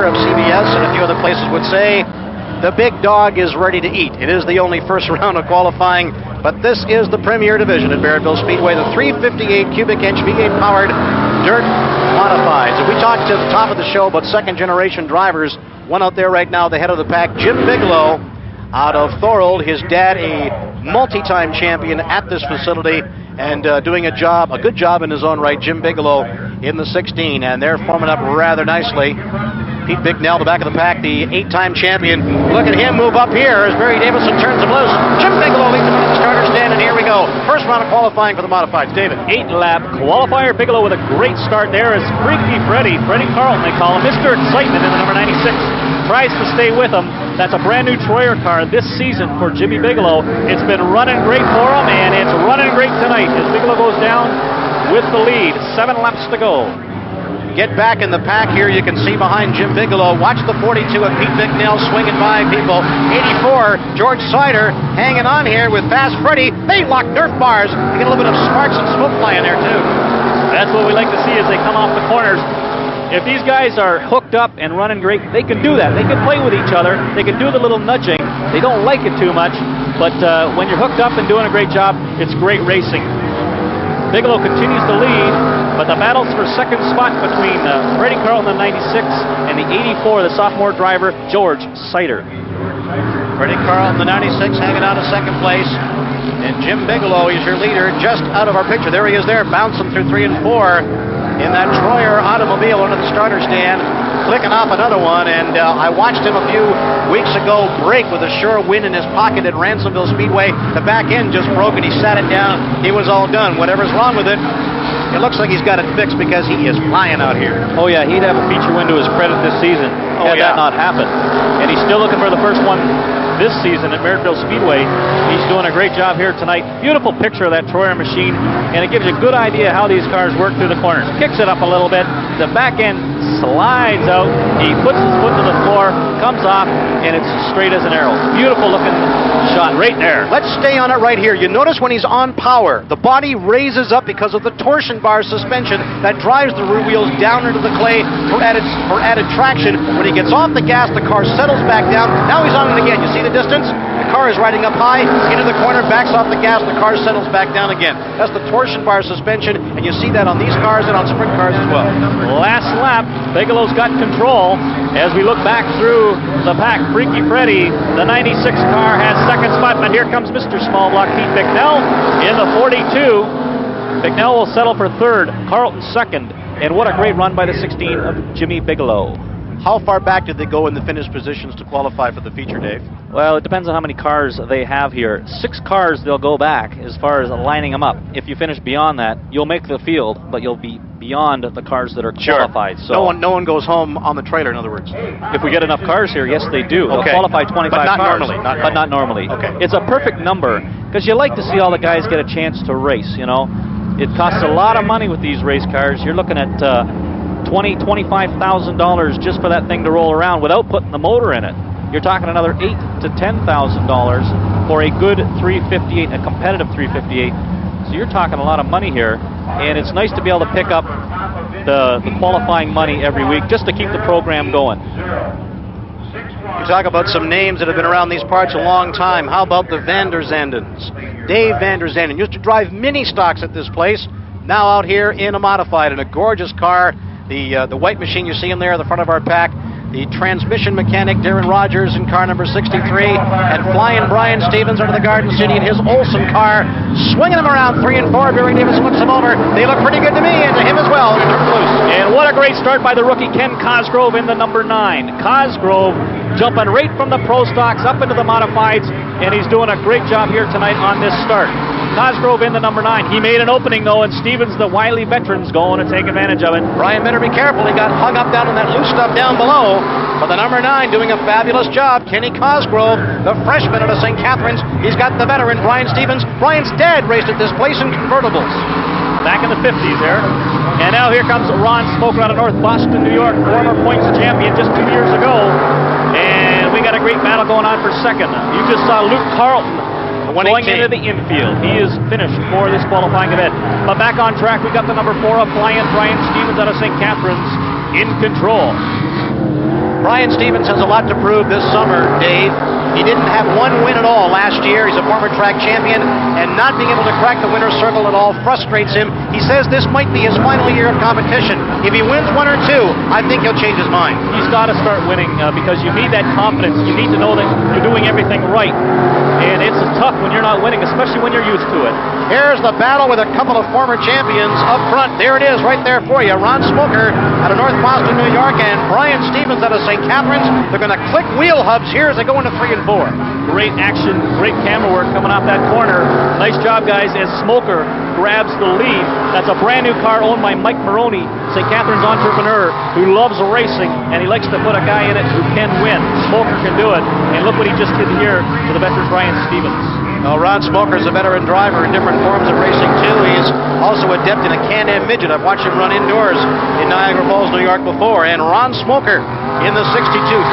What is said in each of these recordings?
editor of CBS and a few other places would say, the big dog is ready to eat. It is the only first round of qualifying, but this is the premier division at Merrittville Speedway, the 358 cubic inch V8 powered dirt modifieds. And we talked at the top of the show about second generation drivers. One out there right now, the head of the pack, Jim Bigelow out of Thorold. His dad, a multi-time champion at this facility, and doing a good job in his own right. Jim Bigelow in the 16, and they're forming up rather nicely. Pete Bicknell, the back of the pack, the 8-time champion. Look at him move up here as Barry Davidson turns him loose. Jim Bigelow leads him into the starter stand, and here we go. First round of qualifying for the Modifieds. David. 8-lap qualifier. Bigelow with a great start there as Freaky Freddie Carlton, they call him, Mr. Excitement in the number 96. Tries to stay with him. That's a brand new Troyer car this season for Jimmy Bigelow. It's been running great for him, and it's running great tonight as Bigelow goes down with the lead. 7 laps to go. Get back in the pack here. You can see behind Jim Bigelow. Watch the 42 of Pete Bicknell swinging by people. 84, George Sider hanging on here with Fast Freddy. They lock Nerf bars. You get a little bit of sparks and smoke flying there, too. That's what we like to see as they come off the corners. If these guys are hooked up and running great, they can do that. They can play with each other. They can do the little nudging. They don't like it too much, but when you're hooked up and doing a great job, it's great racing. Bigelow continues to lead, but the battles for second spot between Freddie Carlton, the 96, and the 84, the sophomore driver, George Sider. Freddie Carlton, the 96, hanging out of second place. And Jim Bigelow is your leader, just out of our picture. There he is there, bouncing through 3 and 4 in that Troyer automobile under the starter stand, clicking off another one. And I watched him a few weeks ago break with a sure win in his pocket at Ransomville Speedway. The back end just broke and he sat it down. He was all done. Whatever's wrong with it, it looks like he's got it fixed because he is flying out here. Oh yeah, he'd have a feature win to his credit this season had that not happened. And he's still looking for the first one this season at Merrittville Speedway. He's doing a great job here tonight. Beautiful picture of that Troyer machine, and it gives you a good idea how these cars work through the corners. Kicks it up a little bit. The back end slides out. He puts his foot to the floor, comes off, and it's straight as an arrow. Beautiful looking shot right there. Let's stay on it right here. You notice when he's on power, the body raises up because of the torsion bar suspension that drives the rear wheels down into the clay for added traction. When he gets off the gas, the car settles back down. Now he's on it again. You see the distance? The car is riding up high, into the corner, backs off the gas, the car settles back down again. That's the torsion bar suspension, and you see that on these cars and on sprint cars as well. Last lap, Bigelow's got control. As we look back through the pack, Freaky Freddy, the 96 car, has second spot, but here comes Mr. Small Block, Pete Bicknell in the 42. Bicknell will settle for third, Carlton second, and what a great run by the 16 of Jimmy Bigelow. How far back did they go in the finish positions to qualify for the feature, Dave? Well, it depends on how many cars they have here. 6 cars they'll go back as far as lining them up. If you finish beyond that, you'll make the field, but you'll be beyond the cars that are qualified. Sure. So no one goes home on the trailer, in other words. If we get enough cars here, yes, they do. They'll qualify 25 but not cars. Normally, but not normally. Okay. It's a perfect number because you like to see all the guys get a chance to race, you know. It costs a lot of money with these race cars. You're looking at $20,000, $25,000 just for that thing to roll around without putting the motor in it. You're talking another $8,000 to $10,000 for a good 358, a competitive 358. So you're talking a lot of money here, and it's nice to be able to pick up the qualifying money every week just to keep the program going. You talk about some names that have been around these parts a long time. How about the Van der Zandens? Dave Van der Zanden used to drive mini stocks at this place. Now out here in a modified, in a gorgeous car. The white machine you see him there at the front of our pack. The transmission mechanic Darren Rogers in car number 63, and flying Brian Stevens out of the Garden City in his Olson car, swinging them around 3 and 4. Barry Davis flips them over. They look pretty good to me, and to him as well. And what a great start by the rookie Ken Cosgrove in the number 9. Cosgrove jumping right from the pro stocks up into the modifieds, and he's doing a great job here tonight on this start. Cosgrove in the number 9. He made an opening, though, and Stevens, the wily veteran's going to take advantage of it. Brian better be careful. He got hung up down on that loose stuff down below. But the number 9 doing a fabulous job. Kenny Cosgrove, the freshman out of St. Catharines. He's got the veteran, Brian Stevens. Brian's dad raced at this place in convertibles. Back in the 50s there. And now here comes Ron Smoker out of North Boston, New York, former points champion just 2 years ago. And we got a great battle going on for second. You just saw Luke Carlton going into the infield. He is finished for this qualifying event. But back on track, we got the number 4 of flying Brian Stevens out of St. Catharines in control. Brian Stevens has a lot to prove this summer, Dave. He didn't have one win at all last year. He's a former track champion, and not being able to crack the winner's circle at all frustrates him. He says this might be his final year of competition. If he wins one or two, I think he'll change his mind. He's got to start winning because you need that confidence. You need to know that you're doing everything right. And it's tough when you're not winning, especially when you're used to it. Here's the battle with a couple of former champions up front. There it is right there for you. Ron Smoker out of North Boston, New York, and Brian Stevens out of St. Catharines. They're going to click wheel hubs here as they go into 3 and 4. Great action, great camera work coming off that corner. Nice job, guys, as Smoker grabs the lead. That's a brand new car owned by Mike Maroney, St. Catharines entrepreneur who loves racing, and he likes to put a guy in it who can win. Smoker can do it, and look what he just did here to the veteran Brian Stevens. Well, Ron Smoker's a veteran driver in different forms of racing, too. He's also adept in a Can-Am midget. I've watched him run indoors in Niagara Falls, New York before. And Ron Smoker in the 62,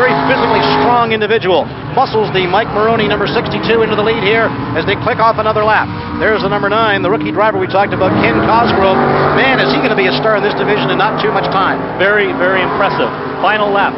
very physically strong individual. Muscles the Mike Maroney number 62 into the lead here as they click off another lap. There's the number 9, the rookie driver we talked about, Ken Cosgrove. Man, is he going to be a star in this division in not too much time. Very, very impressive. Final lap.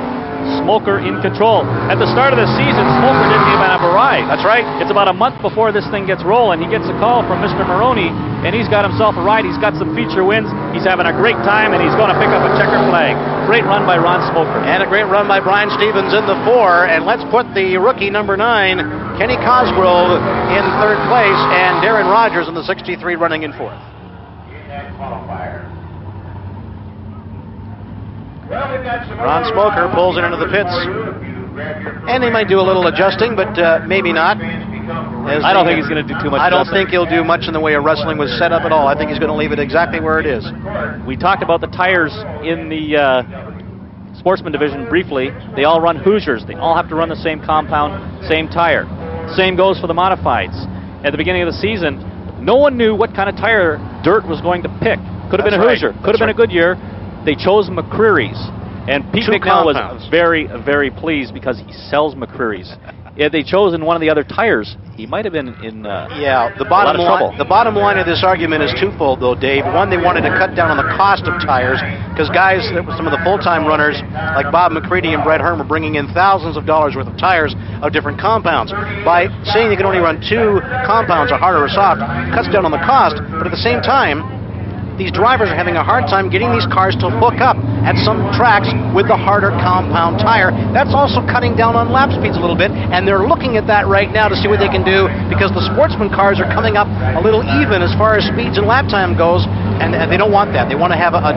Smoker in control. At the start of the season, Smoker didn't even have a ride. That's right. It's about a month before this thing gets rolling. He gets a call from Mr. Maroney, and he's got himself a ride. He's got some feature wins. He's having a great time, and he's going to pick up a checker flag. Great run by Ron Smoker. And a great run by Brian Stevens in the 4. And let's put the rookie number 9, Kenny Cosgrove, in 3rd place, and Darren Rogers in the 63 running in 4th. Ron Smoker pulls it into the pits. And he might do a little adjusting, but maybe not. I don't think he's going to do too much. I don't think he'll do much in the way of wrestling with setup at all. I think he's going to leave it exactly where it is. We talked about the tires in the sportsman division briefly. They all run Hoosiers. They all have to run the same compound, same tire. Same goes for the Modifides. At the beginning of the season, no one knew what kind of tire Dirt was going to pick. Could have been a Hoosier. Could have been a Goodyear. They chose McCreary's, and Pete McNeil was very, very pleased because he sells McCreary's. If they chose in one of the other tires, he might have been in the bottom line. The bottom line of this argument is twofold, though, Dave. One, they wanted to cut down on the cost of tires because guys, some of the full-time runners like Bob McCready and Brett Hearn were bringing in thousands of dollars worth of tires of different compounds. By saying they can only run 2 compounds, a hard or a soft, cuts down on the cost, but at the same time, these drivers are having a hard time getting these cars to hook up at some tracks with the harder compound tire. That's also cutting down on lap speeds a little bit, and they're looking at that right now to see what they can do because the sportsman cars are coming up a little even as far as speeds and lap time goes, and they don't want that. They want to have a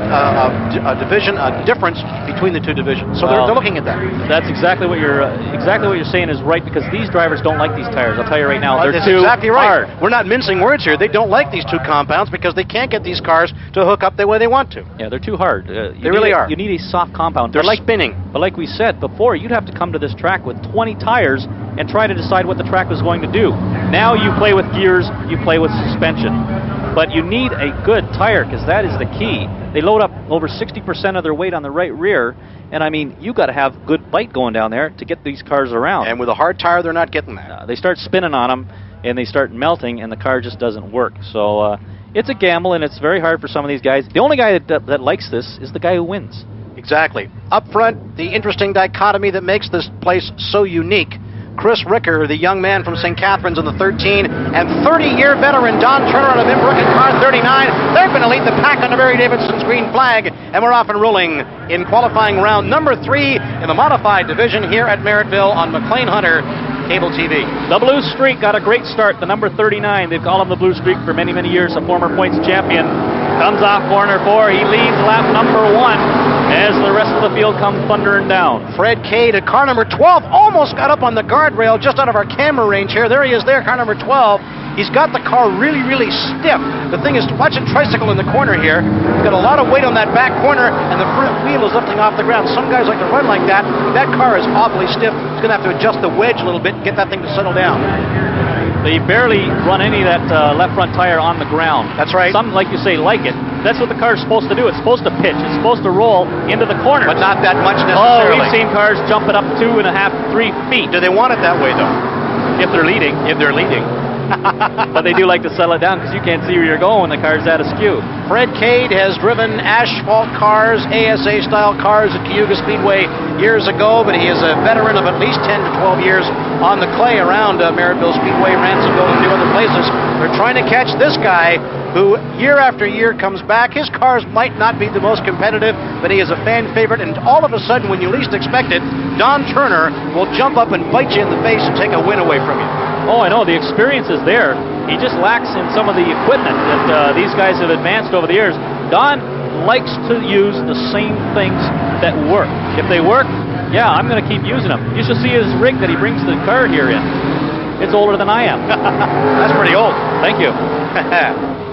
difference between the 2 divisions. So they're looking at that. That's exactly what you're saying is right because these drivers don't like these tires. I'll tell you right now, they're too exactly right. hard. We're not mincing words here. They don't like these 2 compounds because they can't get these cars to hook up the way they want to. Yeah, they're too hard. They really are. You need a soft compound. They're like spinning. But like we said before, you'd have to come to this track with 20 tires and try to decide what the track was going to do. Now you play with gears, you play with suspension. But you need a good tire because that is the key. They load up over 60% of their weight on the right rear, and I mean, you got to have good bite going down there to get these cars around. And with a hard tire, they're not getting that. They start spinning on them, and they start melting, and the car just doesn't work. So it's a gamble, and it's very hard for some of these guys. The only guy that likes this is the guy who wins. Exactly. Up front, the interesting dichotomy that makes this place so unique. Chris Ricker, the young man from St. Catharines in the 13, and 30-year veteran Don Turner out of Inbrook in car 39. They're going to lead the pack under Barry Davidson's green flag, and we're off and rolling in qualifying round number 3 in the modified division here at Merrittville on McLean Hunter Cable TV. The Blue Streak got a great start. The number 39, they've called him the Blue Streak for many, many years, a former points champion. Comes off corner 4. He leads lap number 1 as the rest of the field come thundering down. Fred Cade at car number 12 almost got up on the guardrail just out of our camera range here. There he is there, car number 12. He's got the car really, really stiff. The thing is, watch him tricycle in the corner here. He's got a lot of weight on that back corner, and the front wheel is lifting off the ground. Some guys like to run like that. That car is awfully stiff. He's going to have to adjust the wedge a little bit and get that thing to settle down. They barely run any of that left front tire on the ground. That's right. Some, like you say, like it. That's what the car's supposed to do. It's supposed to pitch. It's supposed to roll into the corner. But not that much Oh, necessarily. we've seen cars jump it up 2.5, 3 feet. Do they want it that way, though? If they're leading. If they're leading. But they do like to settle it down because you can't see where you're going when the car's that askew. Fred Cade has driven asphalt cars, ASA-style cars at Cayuga Speedway years ago, but he is a veteran of at least 10 to 12 years on the clay around Merrittville Speedway, Ransomville, and a few other places. They're trying to catch this guy who year after year comes back. His cars might not be the most competitive, but he is a fan favorite, and all of a sudden, when you least expect it, Don Turner will jump up and bite you in the face and take a win away from you. Oh, I know. The experience is there. He just lacks in some of the equipment that these guys have advanced over the years. Don likes to use the same things that work. If they work, yeah, I'm going to keep using them. You should see his rig that he brings the car here in. It's older than I am. That's pretty old. Thank you.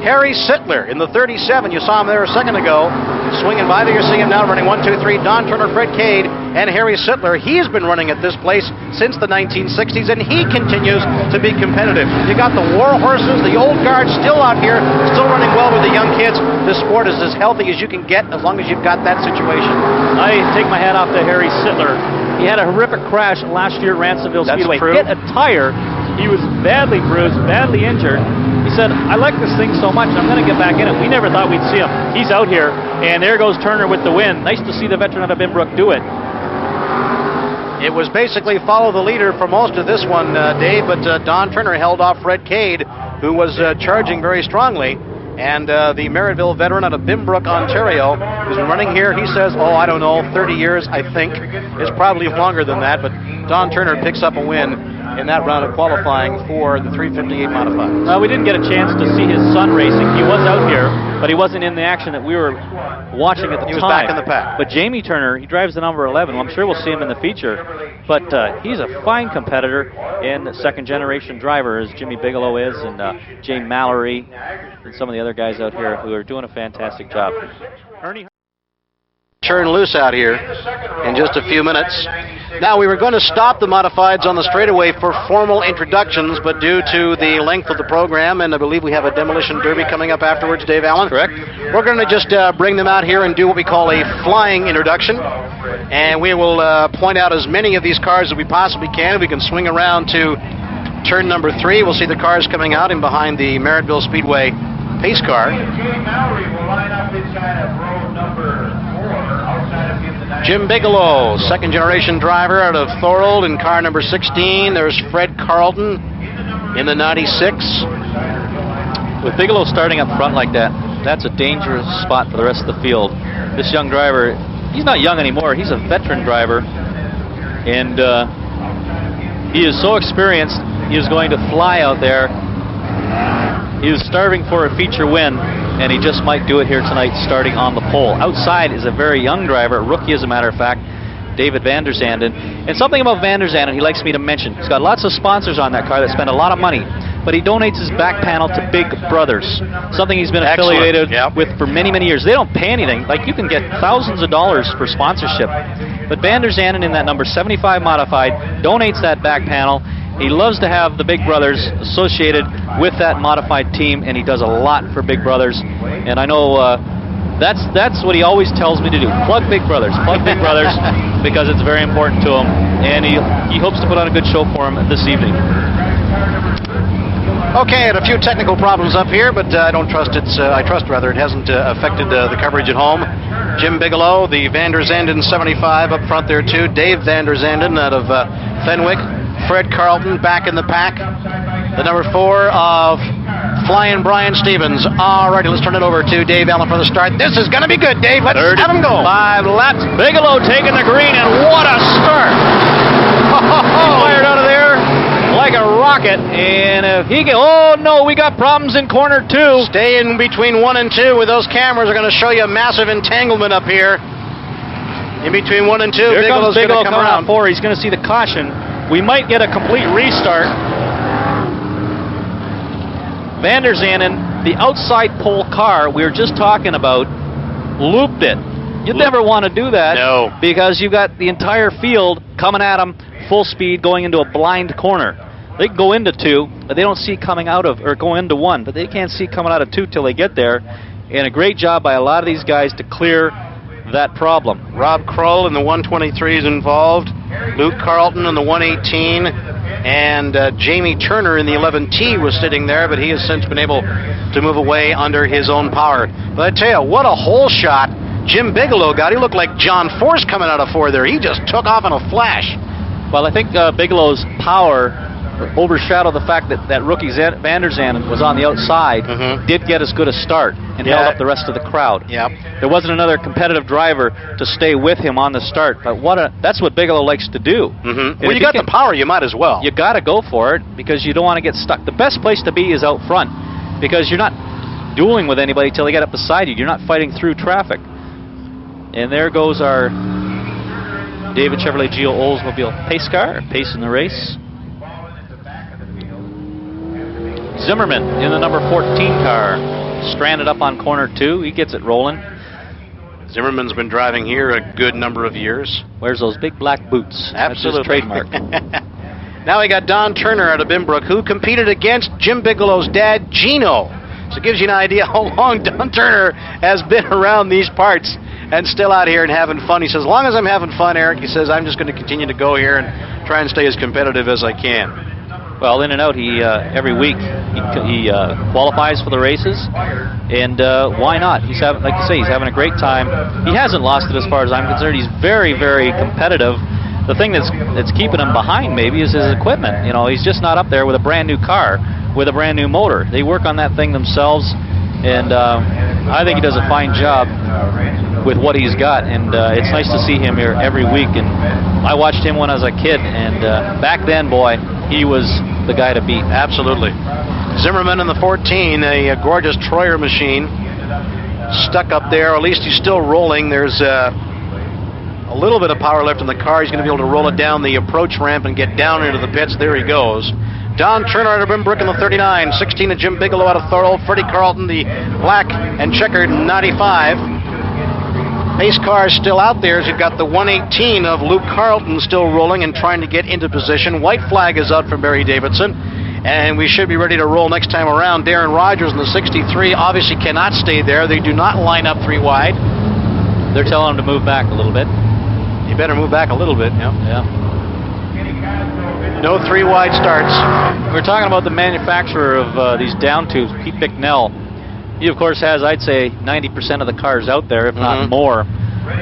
Harry Sittler in the 37. You saw him there a second ago. Swinging by there, you see him now running 1, 2, 3. Don Turner, Fred Cade, and Harry Sittler. He's been running at this place since the 1960s, and he continues to be competitive. You got the war horses, the old guard still out here, still running well with the young kids. This sport is as healthy as you can get as long as you've got that situation. I take my hat off to Harry Sittler. He had a horrific crash last year at Ransomville Speedway. True. Hit a tire. He was badly bruised, badly injured. He said, I like this thing so much, I'm going to get back in it. We never thought we'd see him. He's out here, and there goes Turner with the win. Nice to see the veteran out of Binbrook do it. It was basically follow the leader for most of this one, Dave, but Don Turner held off Fred Cade, who was charging very strongly. And the Merrittville veteran out of Binbrook, Ontario, who's been running here, he says, oh, I don't know, 30 years, I think. It's probably longer than that, but Don Turner picks up a win in that round of qualifying for the 358 Modified. We didn't get a chance to see his son racing. He was out here, but he wasn't in the action that we were watching at the time. He was back in the pack. But Jamie Turner, he drives the number 11. Well, I'm sure we'll see him in the feature. But he's a fine competitor and second-generation driver, as Jimmy Bigelow is, and Jay Mallory, and some of the other guys out here who are doing a fantastic job. Ernie Turn loose out here in just a few minutes. Now, we were going to stop the Modifieds on the straightaway for formal introductions, but due to the length of the program, and I believe we have a Demolition Derby coming up afterwards, Dave Allen. Correct. We're going to just bring them out here and do what we call a flying introduction, and we will point out as many of these cars as we possibly can. We can swing around to turn number 3. We'll see the cars coming out in behind the Merrittville Speedway pace car. Jay Mallory will line up inside of row number 4 outside of him tonight. Jim Bigelow, second-generation driver out of Thorold in car number 16. There's Fred Carlton in the 96. With Bigelow starting up front like that, that's a dangerous spot for the rest of the field. This young driver, he's not young anymore. He's a veteran driver, and he is so experienced. He is going to fly out there. He was starving for a feature win, and he just might do it here tonight starting on the pole. Outside is a very young driver, a rookie as a matter of fact, David Van der Zanden. And something about Van der Zanden he likes me to mention. He's got lots of sponsors on that car that spend a lot of money, but he donates his back panel to Big Brothers, something he's been affiliated with for many, many years. They don't pay anything. Like, you can get thousands of dollars for sponsorship. But Van der Zanden in that number 75 Modified donates that back panel. He loves to have the Big Brothers associated with that modified team, and he does a lot for Big Brothers. And I know that's what he always tells me to do. Plug Big Brothers, because it's very important to him. And he hopes to put on a good show for him this evening. Okay, and a few technical problems up here, but I trust it hasn't affected the coverage at home. Jim Bigelow, the Van der Zanden 75 up front there too. Dave Van der Zanden out of Fenwick. Fred Carlton back in the pack. The number 4 of Flying Brian Stevens. All righty, let's turn it over to Dave Allen for the start. This is going to be good, Dave. Let's have him go. 5 laps. Bigelow taking the green, and what a start. He fired out of there like a rocket, and if he can, oh no, we got problems in corner 2. Stay in between 1 and 2 with those cameras. Are going to show you a massive entanglement up here. In between 1 and 2, Here comes Bigelow come coming around. out 4. He's going to see the caution. We might get a complete restart. Van der Zanden, the outside pole car we were just talking about, looped it. You'd never want to do that. No. Because you've got the entire field coming at them full speed going into a blind corner. They can go into 2, but they don't see coming out of, or go into 1, but they can't see coming out of 2 till they get there. And a great job by a lot of these guys to clear that problem. Rob Kroll in the 123 is involved. Luke Carlton in the 118. And Jamie Turner in the 11T was sitting there, but he has since been able to move away under his own power. But I tell you, what a hole shot Jim Bigelow got. He looked like John Force coming out of 4 there. He just took off in a flash. Well, I think Bigelow's power overshadowed the fact that rookie Van der Zandt was on the outside, did get as good a start, and held up the rest of the crowd. Yeah. There wasn't another competitive driver to stay with him on the start, but that's what Bigelow likes to do. Well, you got the power, you might as well. You got to go for it, because you don't want to get stuck. The best place to be is out front, because you're not dueling with anybody till they get up beside you. You're not fighting through traffic. And there goes our David Chevrolet Geo Oldsmobile pace car, pace in the race. Zimmerman in the number 14 car, stranded up on corner 2. He gets it rolling. Zimmerman's been driving here a good number of years. Wears those big black boots. Absolutely. That's his trademark. Now we got Don Turner out of Binbrook, who competed against Jim Bigelow's dad, Gino. So it gives you an idea how long Don Turner has been around these parts and still out here and having fun. He says, as long as I'm having fun, Eric, he says, I'm just going to continue to go here and try and stay as competitive as I can. Well, in and out, he every week he qualifies for the races, and why not? He's having, like you say, he's having a great time. He hasn't lost it as far as I'm concerned. He's very, very competitive. The thing that's keeping him behind maybe is his equipment. You know, he's just not up there with a brand new car with a brand new motor. They work on that thing themselves, and I think he does a fine job with what he's got. And it's nice to see him here every week. And I watched him when I was a kid, and back then, boy, he was the guy to beat. Absolutely. Zimmerman in the 14, a gorgeous Troyer machine, stuck up there. At least he's still rolling. There's a little bit of power left in the car. He's going to be able to roll it down the approach ramp and get down into the pits. There he goes. Don Turner out of Binbrook in the 39, 16 of Jim Bigelow out of Thorold, Freddie Carlton, the black and checkered 95. Pace car is still out there as you've got the 118 of Luke Carlton still rolling and trying to get into position. White flag is out from Barry Davidson, and we should be ready to roll next time around. Darren Rogers in the 63 obviously cannot stay there. They do not line up 3 wide. They're telling him to move back a little bit. You better move back a little bit. Yeah. No 3 wide starts. We're talking about the manufacturer of these down tubes, Pete Bicknell. He, of course, has, I'd say, 90% of the cars out there, if not more.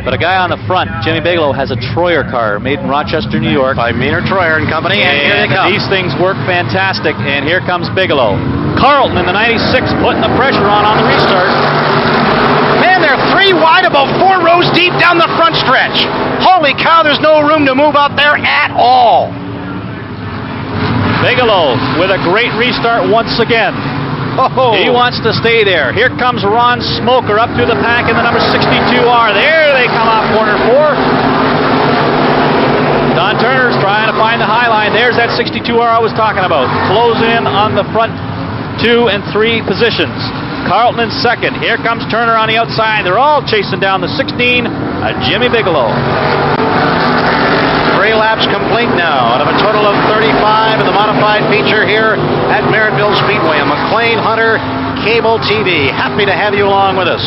But a guy on the front, Jimmy Bigelow, has a Troyer car made in Rochester, New York. By Meaner Troyer and Company, and here they come. These things work fantastic, and here comes Bigelow. Carlton in the 96 putting the pressure on the restart. Man, they're 3 wide, about 4 rows deep down the front stretch. Holy cow, there's no room to move out there at all. Bigelow with a great restart once again. Oh. He wants to stay there. Here comes Ron Smoker up through the pack in the number 62R. There they come off corner 4. Don Turner's trying to find the high line. There's that 62R I was talking about. Close in on the front 2 and 3 positions. Carlton in second. Here comes Turner on the outside. They're all chasing down the 16, Jimmy Bigelow. 3 laps complete now out of a total of 35 in the modified feature here at Merrittville Speedway. McLean Hunter Cable TV. Happy to have you along with us.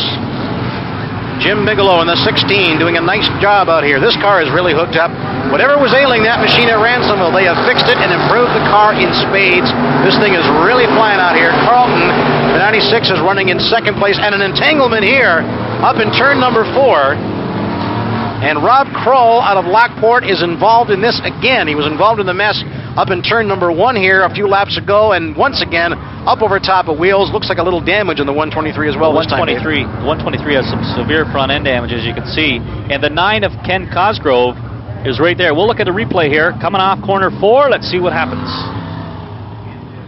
Jim Bigelow in the 16 doing a nice job out here. This car is really hooked up. Whatever was ailing that machine at Ransomville, they have fixed it and improved the car in spades. This thing is really flying out here. Carlton, the 96, is running in second place, and an entanglement here up in turn number 4. And Rob Kroll out of Lockport is involved in this again. He was involved in the mess up in turn number 1 here a few laps ago, and once again up over top of wheels. Looks like a little damage in the 123 as well. 123 has some severe front end damage, as you can see. And the 9 of Ken Cosgrove is right there. We'll look at the replay here. Coming off corner 4. Let's see what happens.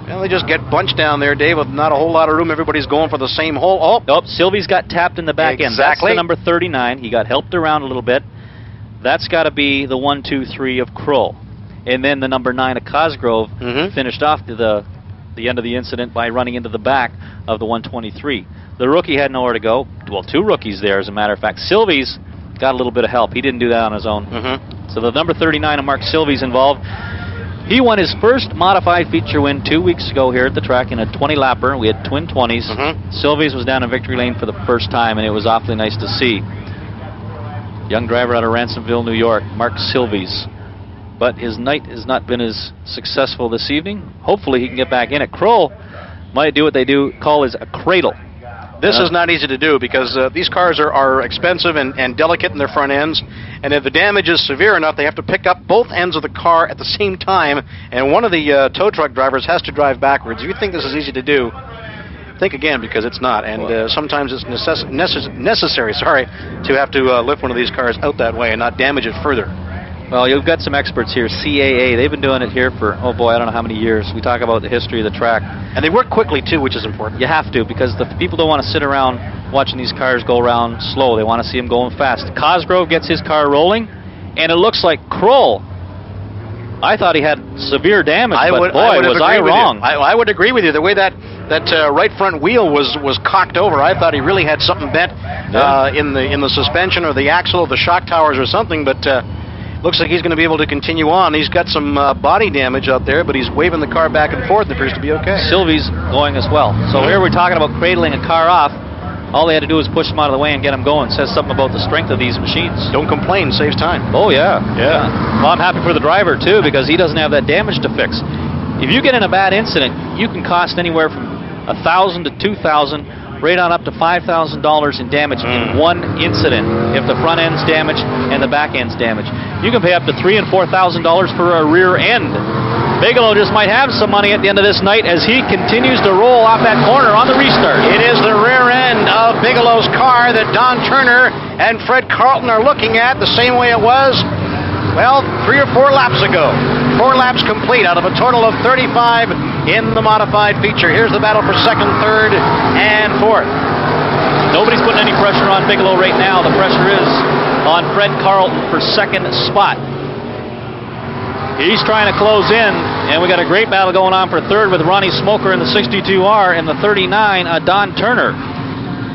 Well, they just get bunched down there, Dave, with not a whole lot of room. Everybody's going for the same hole. Oh, nope, Sylvie's got tapped in the back end. That's the number 39. He got helped around a little bit. That's got to be the 1, 2, 3 of Kroll. And then the number 9 of Cosgrove finished off to the end of the incident by running into the back of the 123. The rookie had nowhere to go. Well, 2 rookies there, as a matter of fact. Sylvie's got a little bit of help. He didn't do that on his own. So the number 39 of Mark Sylvie's involved. He won his first modified feature win 2 weeks ago here at the track in a 20-lapper. We had twin 20s. Sylvie's was down in victory lane for the first time, and it was awfully nice to see. young driver out of Ransomville, New York, Mark Silvies. But his night has not been as successful this evening. Hopefully he can get back in it. Kroll might do what they call is a cradle. This is not easy to do because these cars are expensive and delicate in their front ends, and if the damage is severe enough, they have to pick up both ends of the car at the same time, and one of the tow truck drivers has to drive backwards. If you think this is easy to do, think again, because it's not, and sometimes it's necessary to have to lift one of these cars out that way and not damage it further. Well, you've got some experts here, CAA. They've been doing it here for, oh boy, I don't know how many years. We talk about the history of the track. And they work quickly, too, which is important. You have to, because the people don't want to sit around watching these cars go around slow. They want to see them going fast. Cosgrove gets his car rolling, and it looks like Kroll. I thought he had severe damage, but boy, was I wrong. I would agree with you. The way that right front wheel was cocked over, I thought he really had something bent in the suspension or the axle or the shock towers or something, but looks like he's going to be able to continue on. He's got some body damage out there, but he's waving the car back and forth and appears to be okay. Sylvie's going as well. So here we're talking about cradling a car off. All they had to do was push him out of the way and get him going. Says something about the strength of these machines. Don't complain, saves time. Oh, yeah. Well, I'm happy for the driver, too, because he doesn't have that damage to fix. If you get in a bad incident, you can cost anywhere from $1,000 to $2,000, right on up to $5,000 in damage in one incident if the front end's damaged and the back end's damaged. You can pay up to $3,000 and $4,000 for a rear end. Bigelow just might have some money at the end of this night as he continues to roll off that corner on the restart. It is the rear end of Bigelow's car that Don Turner and Fred Carlton are looking at the same way it was, well, 3 or 4 laps ago. 4 laps complete out of a total of 35 in the modified feature. Here's the battle for second, third, and fourth. Nobody's putting any pressure on Bigelow right now. The pressure is on Fred Carlton for second spot. He's trying to close in, and we got a great battle going on for third with Ronnie Smoker in the 62R and the 39, Don Turner.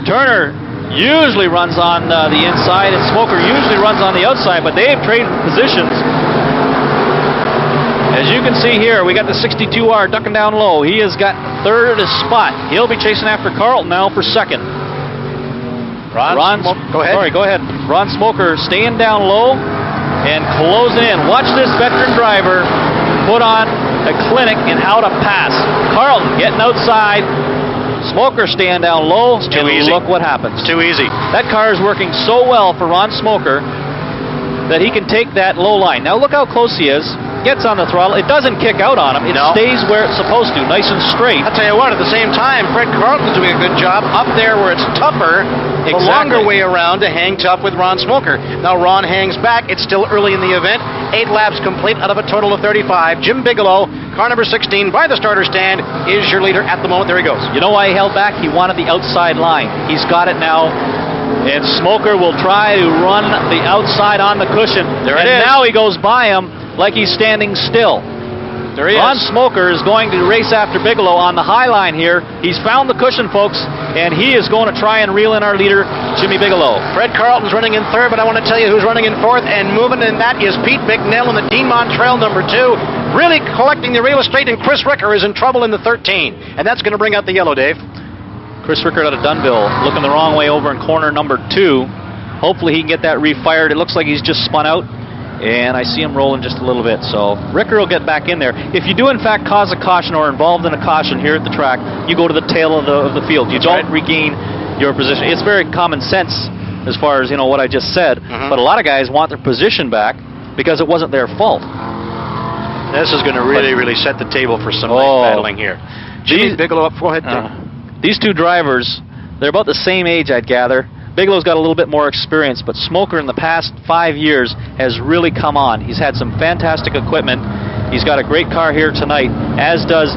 Turner usually runs on the inside, and Smoker usually runs on the outside, but they've traded positions. As you can see here, we got the 62R ducking down low. He has got third spot. He'll be chasing after Carlton now for second. Go ahead. Sorry, go ahead. Ron Smoker staying down low and closing in. Watch this veteran driver put on a clinic and out a pass. Carlton getting outside. Smoker staying down low. It's too easy. Look what happens. It's too easy. That car is working so well for Ron Smoker that he can take that low line. Now look how close he is. Gets on the throttle. It doesn't kick out on him. It stays where it's supposed to, nice and straight. I'll tell you what, at the same time, Fred Carlton's doing a good job up there where it's tougher, the longer way around to hang tough with Ron Smoker. Now Ron hangs back. It's still early in the event. 8 laps complete out of a total of 35. Jim Bigelow, car number 16, by the starter stand, is your leader at the moment. There he goes. You know why he held back? He wanted the outside line. He's got it now. And Smoker will try to run the outside on the cushion. There it is. Now he goes by him like he's standing still. There he Ron is. Smoker is going to race after Bigelow on the high line here. He's found the cushion, folks, and he is going to try and reel in our leader, Jimmy Bigelow. Fred Carlton's running in third, but I want to tell you who's running in fourth and moving, and that is Pete Bicknell in the Dean Montrail number 2. Really collecting the real estate, and Chris Ricker is in trouble in the 13. And that's going to bring out the yellow, Dave. Chris Rickard out of Dunville looking the wrong way over in corner number 2. Hopefully he can get that refired. It looks like he's just spun out, and I see him rolling just a little bit. So Rickard will get back in there. If you do in fact cause a caution or involved in a caution here at the track, you go to the tail of the field. You don't regain your position. It's very common sense as far as what I just said. But a lot of guys want their position back because it wasn't their fault. This is going to really set the table for some nice battling here. Jimmy Bigelow up. Go ahead. These two drivers, they're about the same age, I'd gather. Bigelow's got a little bit more experience, but Smoker in the past 5 years has really come on. He's had some fantastic equipment. He's got a great car here tonight, as does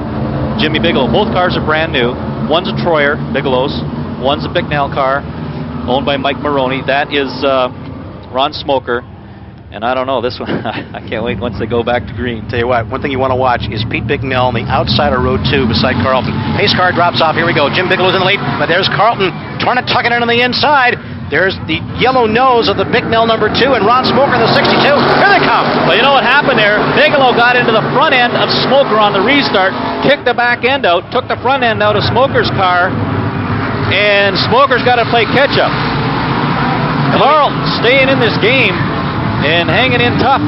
Jimmy Bigelow. Both cars are brand new. One's a Troyer, Bigelow's. One's a Bicknell car, owned by Mike Maroney. That is Ron Smoker. And I don't know, this one, I can't wait once they go back to green. Tell you what, one thing you want to watch is Pete Bicknell on the outside of row 2 beside Carlton. Pace car drops off. Here we go. Jim Bigelow's in the lead, but there's Carlton trying to tuck it in on the inside. There's the yellow nose of the Bicknell number 2 and Ron Smoker in the 62. Here they come. Well, you know what happened there? Bigelow got into the front end of Smoker on the restart, kicked the back end out, took the front end out of Smoker's car, and Smoker's got to play catch-up. Carl staying in this game and hanging in tough.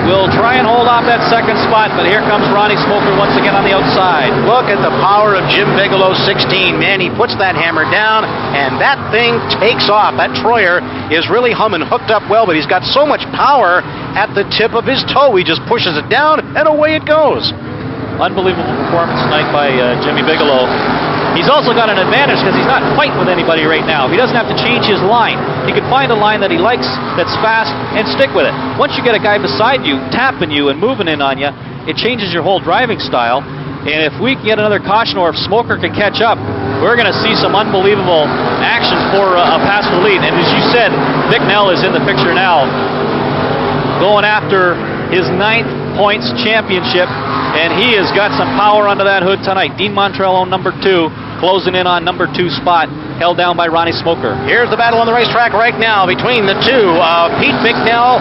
Will try and hold off that second spot, but here comes Ronnie Smoker once again on the outside. Look at the power of Jim Bigelow, 16. Man, he puts that hammer down, and that thing takes off. That Troyer is really humming, hooked up well, but he's got so much power at the tip of his toe. He just pushes it down, and away it goes. Unbelievable performance tonight by Jimmy Bigelow. He's also got an advantage because he's not fighting with anybody right now. He doesn't have to change his line. He can find a line that he likes, that's fast, and stick with it. Once you get a guy beside you, tapping you and moving in on you, it changes your whole driving style. And if we can get another caution, or if Smoker can catch up, we're going to see some unbelievable action for a pass for the lead. And as you said, Bicknell is in the picture now, going after his 9th points championship, and he has got some power under that hood tonight. Dean Montrell on number 2, closing in on number 2 spot, held down by Ronnie Smoker. Here's the battle on the racetrack right now between the two. Pete Bicknell,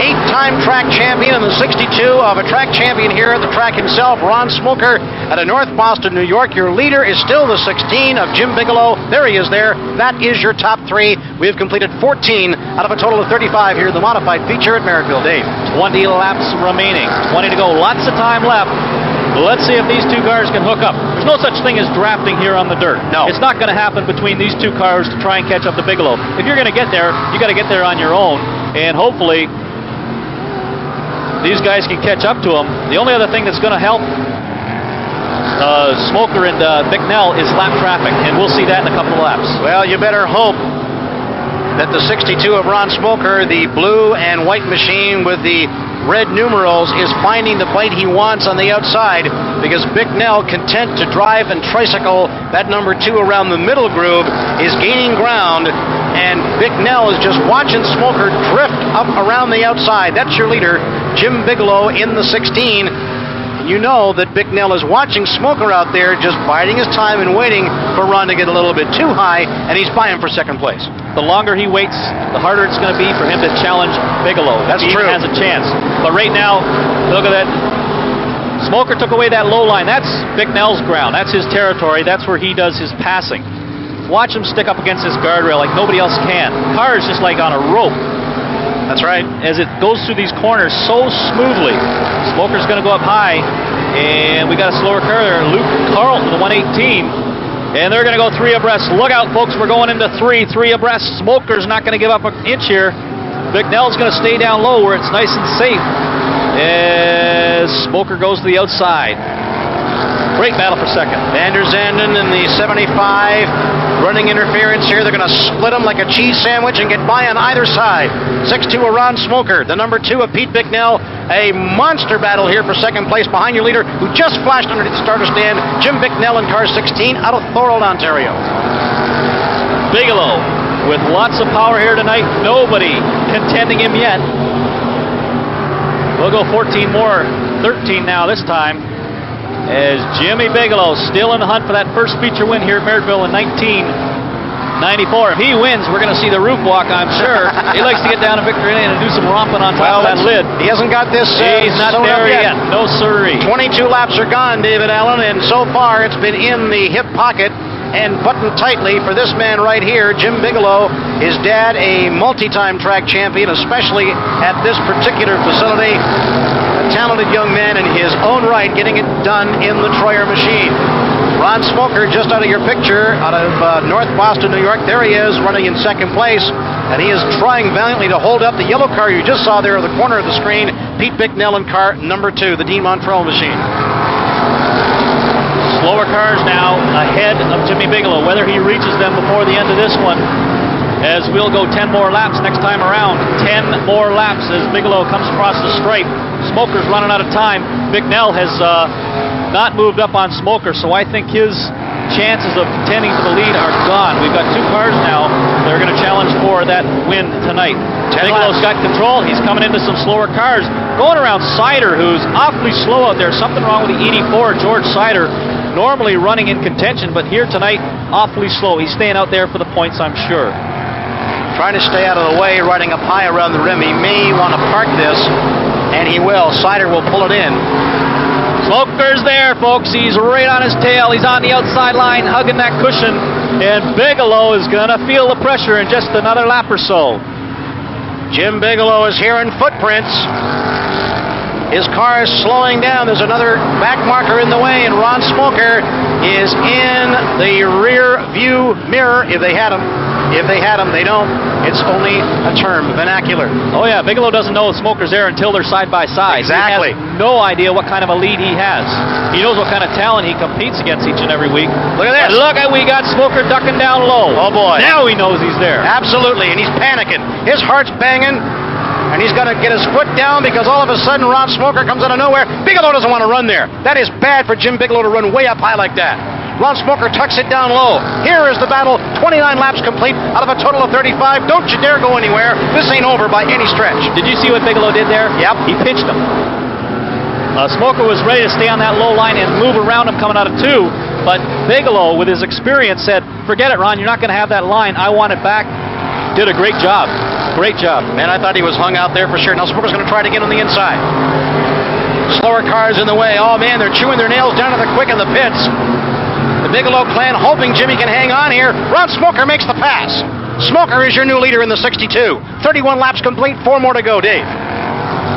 8-time track champion, and the 62 of a track champion here at the track himself, Ron Smoker, out of North Boston, New York. Your leader is still the 16 of Jim Bigelow. There he is there. That is your top 3. We have completed 14 out of a total of 35 here in the modified feature at Merrittville. Dave. 20 laps remaining. 20 to go. Lots of time left. Let's see if these two cars can hook up. There's no such thing as drafting here on the dirt. No. It's not going to happen between these two cars to try and catch up to Bigelow. If you're going to get there, you got to get there on your own, and hopefully these guys can catch up to him. The only other thing that's going to help Smoker and Bicknell is lap traffic, and we'll see that in a couple of laps. Well, you better hope that the 62 of Ron Smoker, the blue and white machine with the red numerals, is finding the plate he wants on the outside, because Bicknell, content to drive and tricycle that number 2 around the middle groove, is gaining ground, and Bicknell is just watching Smoker drift up around the outside. That's your leader, Jim Bigelow, in the 16. You know that Bicknell is watching Smoker out there, just biding his time and waiting for Ron to get a little bit too high, and he's by him for second place. The longer he waits, the harder it's going to be for him to challenge Bigelow. That's he true. Even has a chance. But right now, look at that. Smoker took away that low line. That's Bicknell's ground. That's his territory. That's where he does his passing. Watch him stick up against this guardrail like nobody else can. The car is just like on a rope. That's right. As it goes through these corners so smoothly. Smoker's going to go up high, and we got a slower car there. Luke Carlton, the 118, and they're going to go 3 abreast. Look out, folks, we're going into 3 abreast. Smoker's not going to give up an inch here. Bicknell's going to stay down low where it's nice and safe as Smoker goes to the outside. Great battle for second. Van der Zanden in the 75, running interference here. They're going to split them like a cheese sandwich and get by on either side. 6-2 of Ron Smoker, the number 2 of Pete Bicknell. A monster battle here for second place behind your leader, who just flashed underneath the starter stand, Jim Bicknell in car 16 out of Thorold, Ontario. Bigelow with lots of power here tonight. Nobody contending him yet. We'll go 14 more, 13 now this time, as Jimmy Bigelow still in the hunt for that first feature win here at Merrittville in 1994. If he wins, we're going to see the roof walk, I'm sure. He likes to get down to Victory Lane and do some romping on top of that lid. He hasn't got this. He's not there yet. No sirree. 22 laps are gone, David Allen, and so far it's been in the hip pocket and buttoned tightly for this man right here, Jim Bigelow. His dad, a multi-time track champion, especially at this particular facility. A talented young man in his own right, getting it done in the Troyer machine. Ron Smoker, just out of your picture, out of North Boston, New York. There he is, running in second place, and he is trying valiantly to hold up the yellow car you just saw there at the corner of the screen. Pete Bicknell in car number 2, the Dean Montrell machine. Slower cars now ahead of Jimmy Bigelow. Whether he reaches them before the end of this one, as we'll go 10 more laps next time around. 10 more laps as Bigelow comes across the stripe. Smoker's running out of time. Bicknell has not moved up on Smoker, so I think his chances of contending for the lead are gone. We've got 2 cars now that are going to challenge for that win tonight. Bigelow's got control. He's coming into some slower cars. Going around Sider, who's awfully slow out there. Something wrong with the 84, George Sider. Normally running in contention, but here tonight, awfully slow. He's staying out there for the points, I'm sure. Trying to stay out of the way, riding up high around the rim. He may want to park this, and he will. Sider will pull it in. Smoker's there, folks. He's right on his tail. He's on the outside line, hugging that cushion. And Bigelow is going to feel the pressure in just another lap or so. Jim Bigelow is hearing footprints. His car is slowing down. There's another back marker in the way, and Ron Smoker is in the rear view mirror if they had him. If they had him, they don't. It's only a term, vernacular. Oh, yeah. Bigelow doesn't know Smoker's there until they're side by side. Exactly. He has no idea what kind of a lead he has. He knows what kind of talent he competes against each and every week. Look at this. And look at, we got Smoker ducking down low. Oh, boy. Now he knows he's there. Absolutely, and he's panicking. His heart's banging, and he's going to get his foot down because all of a sudden Ron Smoker comes out of nowhere. Bigelow doesn't want to run there. That is bad for Jim Bigelow to run way up high like that. Ron Smoker tucks it down low. Here is the battle. 29 laps complete out of a total of 35. Don't you dare go anywhere. This ain't over by any stretch. Did you see what Bigelow did there? Yep. He pinched him. Smoker was ready to stay on that low line and move around him coming out of 2, but Bigelow, with his experience, said, forget it, Ron, you're not going to have that line. I want it back. Did a great job. Great job. Man, I thought he was hung out there for sure. Now Smoker's going to try to get on the inside. Slower cars in the way. Oh, man, they're chewing their nails down to the quick in the pits. The Bigelow clan hoping Jimmy can hang on here. Ron Smoker makes the pass. Smoker is your new leader in the 62. 31 laps complete, 4 more to go, Dave.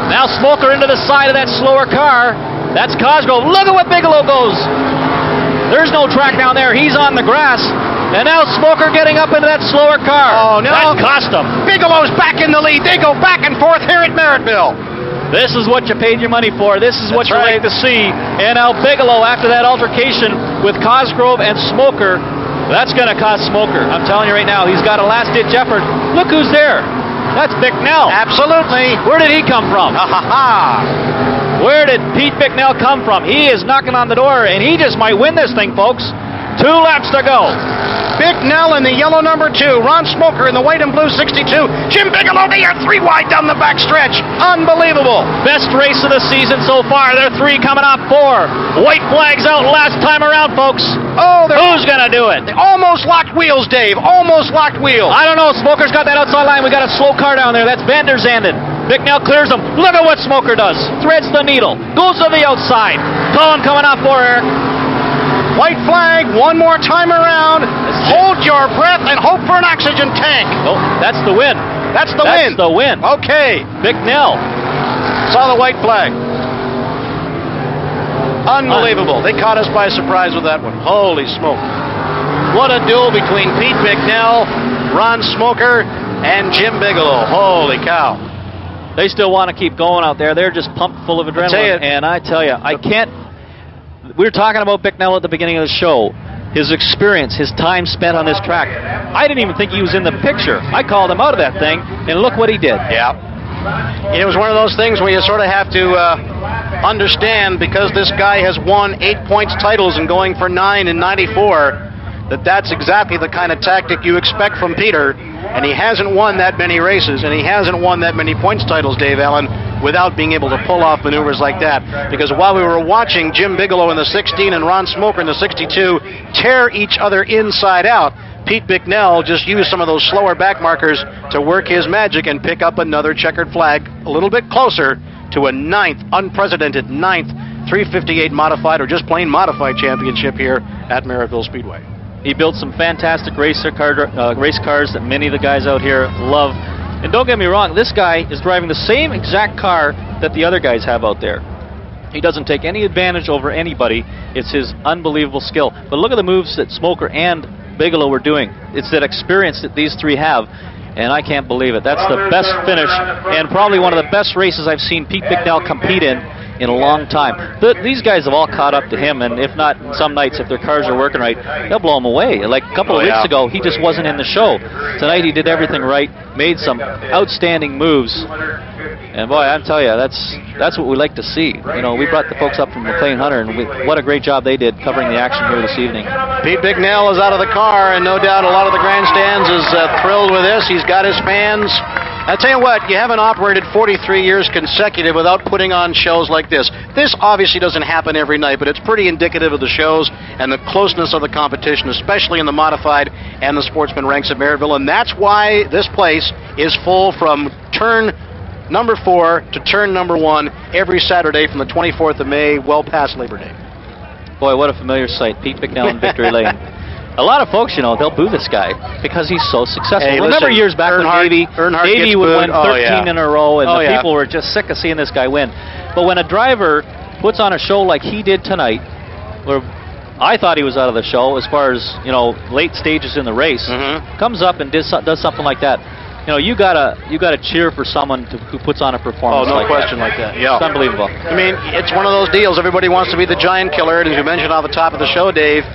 Now Smoker into the side of that slower car. That's Cosgrove. Look at what Bigelow goes. There's no track down there. He's on the grass. And now Smoker getting up into that slower car. Oh, no. That cost him. Bigelow's back in the lead. They go back and forth here at Merrittville. This is what you paid your money for. This is what you like to see. And now Bigelow, after that altercation with Cosgrove and Smoker, that's going to cost Smoker. I'm telling you right now, he's got a last-ditch effort. Look who's there. That's Bicknell. Absolutely. Where did he come from? Ha ha ha. Where did Pete Bicknell come from? He is knocking on the door, and he just might win this thing, folks. 2 laps to go. Bicknell in the yellow number 2. Ron Smoker in the white and blue 62. Jim Bigelow, they are 3 wide down the back stretch. Unbelievable. Best race of the season so far. They're 3 coming off 4. White flags out last time around, folks. Oh, who's going to do it? They almost locked wheels, Dave. Almost locked wheels. I don't know. Smoker's got that outside line. We got a slow car down there. That's Van der Zanden. Bicknell clears him. Look at what Smoker does. Threads the needle. Goes to the outside. Cullen coming off for Eric. White flag, 1 more time around. Hold your breath and hope for an oxygen tank. Oh, that's the win. That's the win. That's the win. Okay. Bicknell. Saw the white flag. Unbelievable. They caught us by surprise with that one. Holy smoke. What a duel between Pete Bicknell, Ron Smoker, and Jim Bigelow. Holy cow. They still want to keep going out there. They're just pumped full of adrenaline. And I tell you, I can't... We were talking about Bicknell at the beginning of the show. His experience, his time spent on this track. I didn't even think he was in the picture. I called him out of that thing, and look what he did. Yeah. It was one of those things where you sort of have to understand, because this guy has won 8 points titles and going for 9 in 94, that's exactly the kind of tactic you expect from Peter, and he hasn't won that many races, and he hasn't won that many points titles, Dave Allen, without being able to pull off maneuvers like that. Because while we were watching Jim Bigelow in the 16 and Ron Smoker in the 62 tear each other inside out, Pete Bicknell just used some of those slower back markers to work his magic and pick up another checkered flag a little bit closer to a 9th, unprecedented 9th 358 modified or just plain modified championship here at Merrittville Speedway. He built some fantastic race cars that many of the guys out here love. And don't get me wrong, this guy is driving the same exact car that the other guys have out there. He doesn't take any advantage over anybody. It's his unbelievable skill. But look at the moves that Smoker and Bigelow were doing. It's that experience that these 3 have, and I can't believe it. That's the best finish, and probably one of the best races I've seen Pete Bicknell compete in a long time. These guys have all caught up to him, and if not, some nights, if their cars are working right, they'll blow him away. Like a couple of weeks ago, he just wasn't in the show. Tonight, he did everything right, made some outstanding moves. And boy, I'm telling you, that's what we like to see. You know, we brought the folks up from McLean Hunter, and what a great job they did covering the action here this evening. Pete Bicknell is out of the car, and no doubt a lot of the grandstands is thrilled with this. He's got his fans. I tell you what, you haven't operated 43 years consecutive without putting on shows like this. This obviously doesn't happen every night, but it's pretty indicative of the shows and the closeness of the competition, especially in the modified and the sportsman ranks at Merrittville, and that's why this place is full from turn number 4 to turn number 1 every Saturday from the 24th of May, well past Labor Day. Boy, what a familiar sight. Pete Bicknell and Victory Lane. A lot of folks, they'll boo this guy because he's so successful. Hey, Remember listen, years back when Davey would win 13 in a row, and the people were just sick of seeing this guy win. But when a driver puts on a show like he did tonight, where I thought he was out of the show as far as, late stages in the race, comes up and does something like that. You gotta cheer for someone who puts on a performance. Oh, no like question that. like that. Yeah, it's unbelievable. I mean, it's one of those deals. Everybody wants to be the giant killer, and as you mentioned off the top of the show, Dave,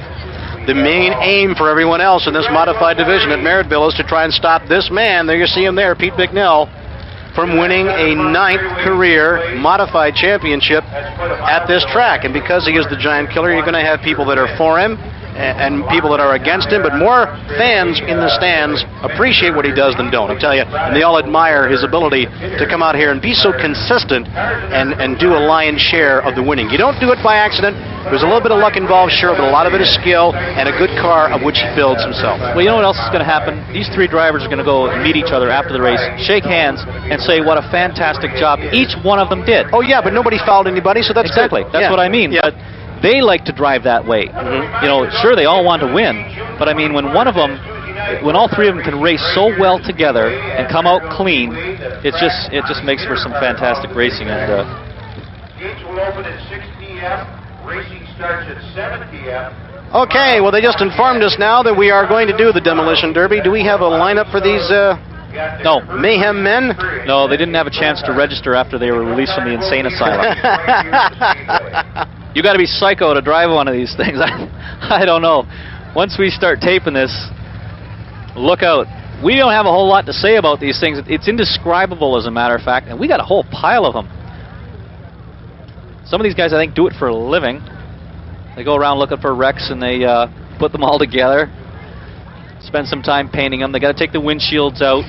the main aim for everyone else in this modified division at Merrittville is to try and stop this man. There you see him there, Pete Bicknell, from winning a 9th career modified championship at this track. And because he is the giant killer, you're going to have people that are for him and people that are against him, but more fans in the stands appreciate what he does than don't, I tell you, and they all admire his ability to come out here and be so consistent and do a lion's share of the winning. You don't do it by accident. There's a little bit of luck involved, sure, but a lot of it is skill and a good car of which he builds himself. Well, you know what else is going to happen? These 3 drivers are going to go meet each other after the race, shake hands, and say what a fantastic job each one of them did. Oh, yeah, but nobody fouled anybody, so that's exactly. good. That's what I mean. Yeah. But they like to drive that way. Sure, they all want to win, but I mean, when all 3 of them can race so well together and come out clean, it just makes for some fantastic racing. And gates will open at 6 p.m. Racing starts at 7 p.m. Okay, well, they just informed us now that we are going to do the Demolition Derby. Do we have a lineup for these no Mayhem men? No, they didn't have a chance to register after they were released from the insane asylum. You got to be psycho to drive one of these things. I don't know. Once we start taping this, look out. We don't have a whole lot to say about these things. It's indescribable, as a matter of fact, and we got a whole pile of them. Some of these guys, I think, do it for a living. They go around looking for wrecks, and they put them all together, spend some time painting them. They got to take the windshields out.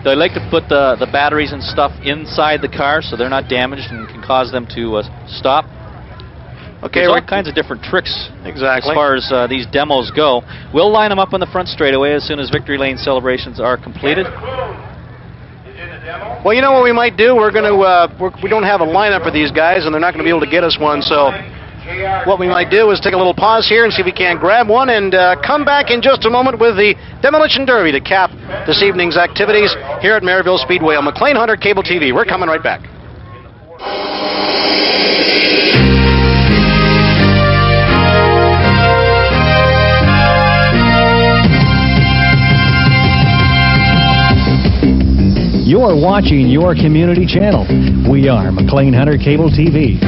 They like to put the batteries and stuff inside the car so they're not damaged and can cause them to stop. Okay, there's all kinds of different tricks exactly as far as these demos go. We'll line them up on the front straightaway as soon as Victory Lane celebrations are completed. Well, you know what we might do? We're going to we don't have a lineup for these guys, and they're not going to be able to get us one. So what we might do is take a little pause here and see if we can grab one, and come back in just a moment with the Demolition Derby to cap this evening's activities here at Merrittville Speedway on McLean Hunter Cable TV. We're coming right back. You're watching your community channel. We are McLean Hunter Cable TV.